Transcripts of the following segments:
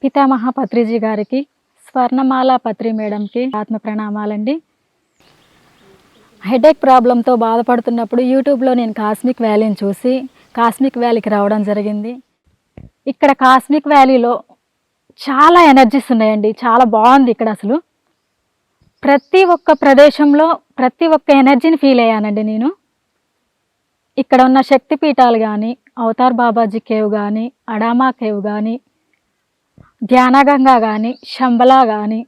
పితామహ పత్రిజీ గారికి, స్వర్ణమాల పత్రి మేడంకి ఆత్మ ప్రణామాలండి. హెడేక్ ప్రాబ్లంతో బాధపడుతున్నప్పుడు యూట్యూబ్లో నేను కాస్మిక్ వ్యాలీని చూసి కాస్మిక్ వ్యాలీకి రావడం జరిగింది. ఇక్కడ కాస్మిక్ వ్యాలీలో చాలా ఎనర్జీస్ ఉన్నాయండి. చాలా బాగుంది ఇక్కడ. అసలు ప్రతి ఒక్క ప్రదేశంలో ప్రతి ఒక్క ఎనర్జీని ఫీల్ అయ్యానండి నేను. ఇక్కడ ఉన్న శక్తిపీఠాలు కానీ, అవతార్ బాబాజీ కేవ్ కానీ, అడామా కేవ్ కానీ, ధ్యానగంగా కానీ, శంబలా కానీ,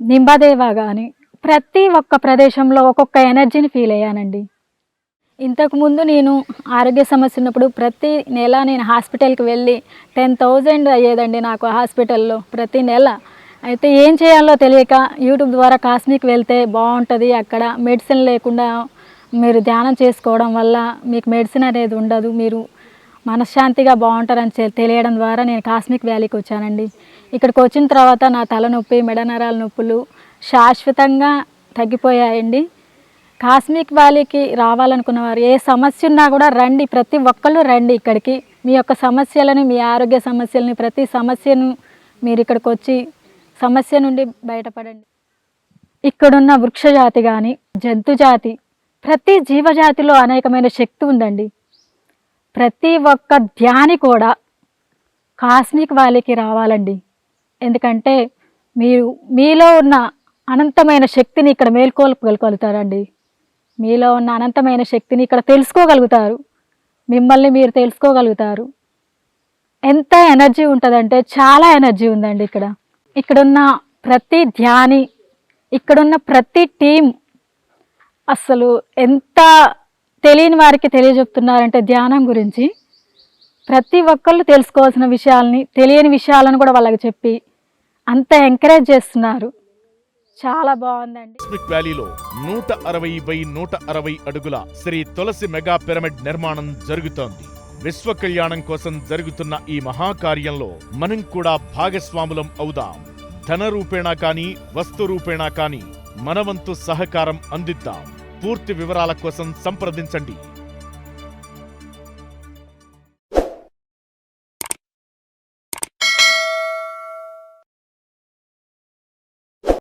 నింబదేవ కానీ, ప్రతి ఒక్క ప్రదేశంలో ఒక్కొక్క ఎనర్జీని ఫీల్ అయ్యానండి. ఇంతకుముందు నేను ఆరోగ్య సమస్య ఉన్నప్పుడు ప్రతి నెల నేను హాస్పిటల్కి వెళ్ళి 10,000 అయ్యేదండి నాకు హాస్పిటల్లో ప్రతి నెల. అయితే ఏం చేయాలో తెలియక యూట్యూబ్ ద్వారా కాస్మిక్ వెళ్తే బాగుంటుంది, అక్కడ మెడిసిన్ లేకుండా మీరు ధ్యానం చేసుకోవడం వల్ల మీకు మెడిసిన్ అనేది ఉండదు, మీరు మనశ్శాంతిగా బాగుంటారని తెలియడం ద్వారా నేను కాస్మిక్ వ్యాలీకి వచ్చానండి. ఇక్కడికి వచ్చిన తర్వాత నా తలనొప్పి, మెడ నరాల నొప్పులు శాశ్వతంగా తగ్గిపోయాయండి. కాస్మిక్ వ్యాలీకి రావాలనుకున్న వారు ఏ సమస్య ఉన్నా కూడా రండి, ప్రతి ఒక్కళ్ళు రండి ఇక్కడికి. మీ యొక్క సమస్యలను, మీ ఆరోగ్య సమస్యలని, ప్రతి సమస్యను మీరు ఇక్కడికి వచ్చి సమస్య నుండి బయటపడండి. ఇక్కడున్న వృక్షజాతి కానీ, జంతుజాతి, ప్రతి జీవజాతిలో అనేకమైన శక్తి ఉందండి. ప్రతి ఒక్క ధ్యాని కూడా కాస్మిక్ వ్యాలీకి రావాలండి. ఎందుకంటే మీరు మీలో ఉన్న అనంతమైన శక్తిని ఇక్కడ మేల్కొల్పగలుగుతారండి. మీలో ఉన్న అనంతమైన శక్తిని ఇక్కడ తెలుసుకోగలుగుతారు, మిమ్మల్ని మీరు తెలుసుకోగలుగుతారు. ఎంత ఎనర్జీ ఉంటుందంటే చాలా ఎనర్జీ ఉందండి ఇక్కడ. ఇక్కడున్న ప్రతి ధ్యాని, ఇక్కడున్న ప్రతి టీం అసలు ఎంత తెలియని వారికి తెలియజెప్తున్నారంటే ధ్యానం గురించి ప్రతి ఒక్కళ్ళు తెలుసుకోవాల్సిన విషయాలని, తెలియని విషయాలను కూడా వాళ్ళకి చెప్పి అంత ఎంకరేజ్ చేస్తున్నారు. చాలా బాగుందండి. కాస్మిక్ వ్యాలీలో 160x160 అడుగుల శ్రీ తులసి మెగా పిరమిడ్ నిర్మాణం జరుగుతోంది. విశ్వ కళ్యాణం కోసం జరుగుతున్న ఈ మహాకార్యంలో మనం కూడా భాగస్వాములం అవుదాం. ధన రూపేణా కానీ, వస్తు రూపేణా కానీ మనవంతు సహకారం అందిద్దాం. పూర్తి వివరాల కోసం సంప్రదించండి